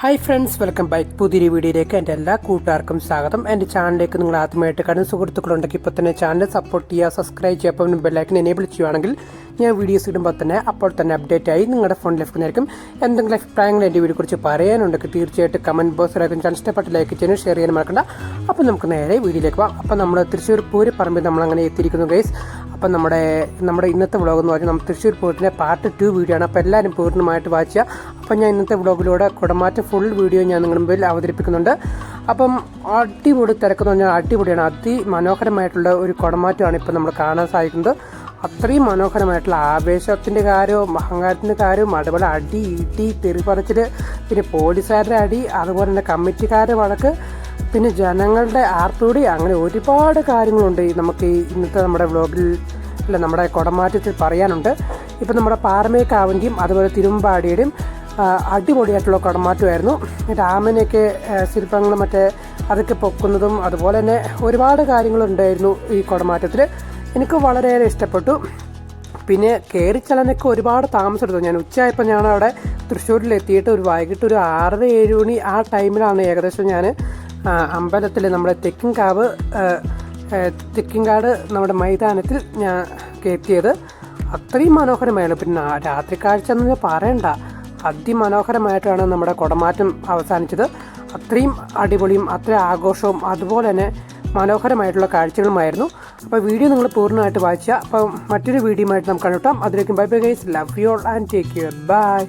Hi friends, welcome back. പുതിയൊരു വീഡിയോയിലേക്ക് എൻ്റെ എല്ലാ കൂട്ടുകാർക്കും സ്വാഗതം. എൻ്റെ ചാനലിലേക്ക് നിങ്ങൾ ആദ്യമായിട്ട് കാണുന്ന സുഹൃത്തുക്കളുണ്ടെങ്കിൽ ഇപ്പോൾ തന്നെ ചാനൽ സപ്പോർട്ട് ചെയ്യുക, സബ്സ്ക്രൈബ് ചെയ്യുക. അപ്പം ബെല്ലൈക്കൻ എനേബിൾ ചെയ്യുകയാണെങ്കിൽ ഞാൻ വീഡിയോസ് ഇടുമ്പോൾ തന്നെ അപ്പോൾ തന്നെ അപ്ഡേറ്റ് ആയി നിങ്ങളുടെ ഫോണിൽ ലഭിക്കുന്നതായിരിക്കും. എന്തെങ്കിലും അഭിപ്രായങ്ങൾ എൻ്റെ വീഡിയോ കുറിച്ച് പറയാനുണ്ടെങ്കിൽ തീർച്ചയായിട്ടും കമൻറ്റ് ബോക്സിലായിരിക്കും. ചാനൽ ഇഷ്ടപ്പെട്ട് ലൈക്ക് ചെയ്യാനും ഷെയർ ചെയ്യാനും മറക്കണ്ട. അപ്പോൾ നമുക്ക് നേരെ വീഡിയോയിലേക്ക് പോകാം. അപ്പോൾ നമ്മൾ തൃശ്ശൂർ പൂരപ്പറമ്പിൽ നമ്മളങ്ങനെ എത്തിയിരിക്കുന്നു ഗൈസ്. അപ്പം നമ്മുടെ ഇന്നത്തെ വ്ളോഗ് എന്ന് പറഞ്ഞാൽ നമ്മൾ തൃശ്ശൂർ പൂരത്തിൻ്റെ പാർട്ട് 2 വീഡിയോ ആണ്. അപ്പോൾ എല്ലാവരും പൂർണ്ണമായിട്ട് വാച്ച് ചെയ്യുക. അപ്പം ഞാൻ ഇന്നത്തെ വ്ളോഗിലൂടെ കുടമാറ്റം ഫുൾ വീഡിയോ ഞാൻ നിങ്ങളുടെ മുമ്പിൽ അവതരിപ്പിക്കുന്നുണ്ട്. അപ്പം അടിപൊളി തിരക്കെന്ന് പറഞ്ഞാൽ അടിപൊളിയാണ്. അതിമനോഹരമായിട്ടുള്ള ഒരു കുടമാറ്റമാണ് ഇപ്പോൾ നമ്മൾ കാണാൻ സാധിക്കുന്നത്. അത്രയും മനോഹരമായിട്ടുള്ള ആവേശത്തിൻ്റെ കാര്യവും അഹങ്കാരത്തിൻ്റെ കാര്യവും അതുപോലെ അടി ഇടി തെറിപ്പറച്ചിൽ, പിന്നെ പോലീസുകാരുടെ അടി, അതുപോലെ തന്നെ കമ്മിറ്റിക്കാരുടെ വഴക്ക്, പിന്നെ ജനങ്ങളുടെ ആർപ്പുടി, അങ്ങനെ ഒരുപാട് കാര്യങ്ങളുണ്ട് നമുക്ക് ഇന്നത്തെ നമ്മുടെ വ്ളോഗിൽ നമ്മുടെ കുടമാറ്റത്തിൽ പറയാനുണ്ട്. ഇപ്പം നമ്മുടെ പാറമേക്കാവിൻ്റെയും അതുപോലെ തിരുമ്പാടിയുടെയും അടിപൊളിയായിട്ടുള്ള കുടമാറ്റമായിരുന്നു. രാമനെയൊക്കെ ശില്പങ്ങൾ അതൊക്കെ പൊക്കുന്നതും അതുപോലെ തന്നെ ഒരുപാട് കാര്യങ്ങളുണ്ടായിരുന്നു ഈ കുടമാറ്റത്തിൽ. എനിക്ക് വളരെയേറെ ഇഷ്ടപ്പെട്ടു. പിന്നെ കയറിച്ചെല്ലാനൊക്കെ ഒരുപാട് താമസമെടുത്തു. ഞാൻ ഉച്ചയായപ്പോൾ ഞാൻ അവിടെ തൃശ്ശൂരിലെത്തിയിട്ട് വൈകിട്ട് ഒരു 6-7 മണി ആ ടൈമിലാണ് ഏകദേശം ഞാൻ അമ്പലത്തിൽ നമ്മുടെ തെക്കിങ്കാട് നമ്മുടെ മൈതാനത്തിൽ ഞാൻ എത്തിയത്. അത്രയും മനോഹരമായിരുന്നു. പിന്നെ രാത്രി കാഴ്ച എന്ന് പറയണ്ട, അതിമനോഹരമായിട്ടാണ് നമ്മുടെ കുടമാറ്റം അവസാനിച്ചത്. അത്രയും അടിപൊളിയും അത്രയും ആഘോഷവും അതുപോലെ തന്നെ മനോഹരമായിട്ടുള്ള കാഴ്ചകളുമായിരുന്നു. അപ്പോൾ വീഡിയോ നിങ്ങൾ പൂർണ്ണമായിട്ട് വായിക്കുക. അപ്പോൾ മറ്റൊരു വീഡിയോയുമായിട്ട് നമുക്ക് കണ്ടുമുട്ടാം. അതിലേക്കും bye bye guys, love you all and take care, by.